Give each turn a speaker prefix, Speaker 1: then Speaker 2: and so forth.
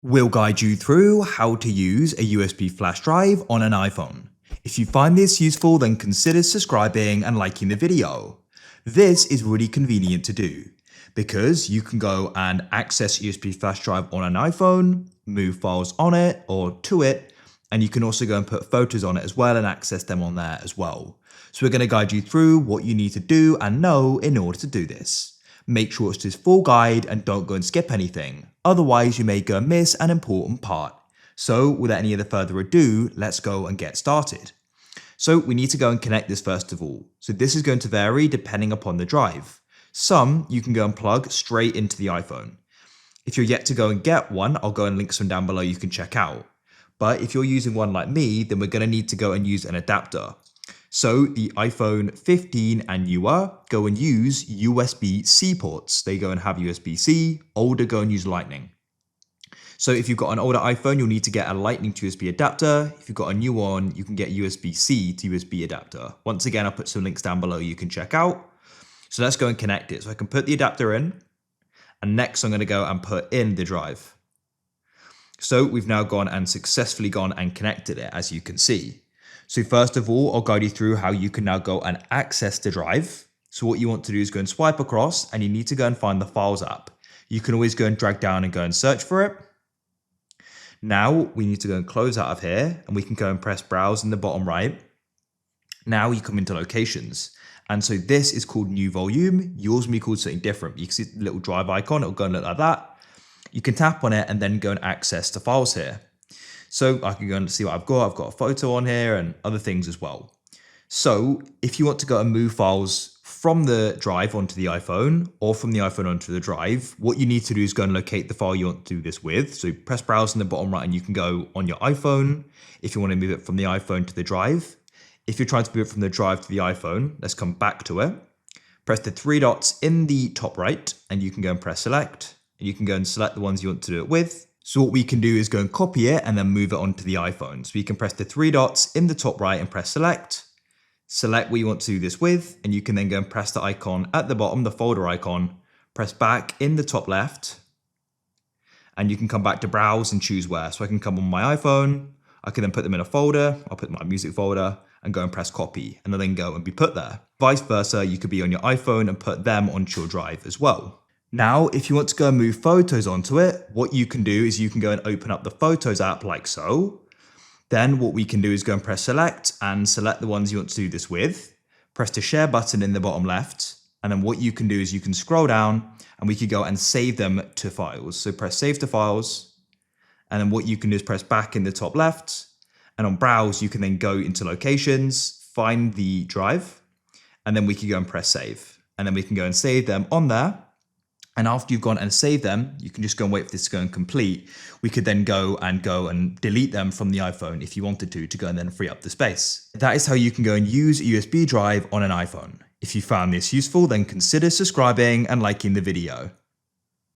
Speaker 1: We'll guide you through how to use a USB flash drive on an iPhone. If you find this useful, then consider subscribing and liking the video. This is really convenient to do because you can go and access USB flash drive on an iPhone, move files on it or to it, and you can also go and put photos on it as well and access them on there as well. So we're going to guide you through what you need to do and know in order to do this. Make sure it's this full guide and don't go and skip anything. Otherwise, you may go and miss an important part. So without any other further ado, let's go and get started. So we need to go and connect this first of all. So this is going to vary depending upon the drive. Some you can go and plug straight into the iPhone. If you're yet to go and get one, I'll go and link some down below you can check out. But if you're using one like me, then we're going to need to go and use an adapter. So the iPhone 15 and newer go and use USB-C ports. They go and have USB-C, older go and use Lightning. So if you've got an older iPhone, you'll need to get a Lightning to USB adapter. If you've got a new one, you can get USB-C to USB adapter. Once again, I'll put some links down below you can check out. So let's go and connect it. So I can put the adapter in, and next I'm going to go and put in the drive. So we've now gone and successfully gone and connected it, as you can see. So first of all, I'll guide you through how you can now go and access the drive. So what you want to do is go and swipe across, and you need to go and find the Files app. You can always go and drag down and go and search for it. Now we need to go and close out of here, and we can go and press Browse in the bottom right. Now you come into Locations. And so this is called New Volume. Yours will be called something different. You can see the little drive icon. It'll go and look like that. You can tap on it and then go and access the files here. So I can go and see what I've got. I've got a photo on here and other things as well. So if you want to go and move files from the drive onto the iPhone or from the iPhone onto the drive, what you need to do is go and locate the file you want to do this with. So press Browse in the bottom right and you can go on your iPhone if you want to move it from the iPhone to the drive. If you're trying to move it from the drive to the iPhone, let's come back to it. Press the three dots in the top right and you can go and press Select. And you can go and select the ones you want to do it with. So what we can do is go and copy it and then move it onto the iPhone. So you can press the three dots in the top right and press Select. Select what you want to do this with, and you can then go and press the icon at the bottom, the folder icon, press back in the top left, and you can come back to Browse and choose where. So I can come on my iPhone, I can then put them in a folder, I'll put my music folder, and go and press copy, and then go and be put there. Vice versa, you could be on your iPhone and put them onto your drive as well. Now, if you want to go and move photos onto it, what you can do is you can go and open up the Photos app like so. Then what we can do is go and press Select and select the ones you want to do this with. Press the Share button in the bottom left. And then what you can do is you can scroll down and we could go and save them to files. So press Save to Files. And then what you can do is press back in the top left. And on Browse, you can then go into Locations, find the drive, and then we can go and press Save. And then we can go and save them on there. And after you've gone and saved them, you can just go and wait for this to go and complete. We could then go and delete them from the iPhone if you wanted to go and then free up the space. That is how you can go and use a USB drive on an iPhone. If you found this useful, then consider subscribing and liking the video.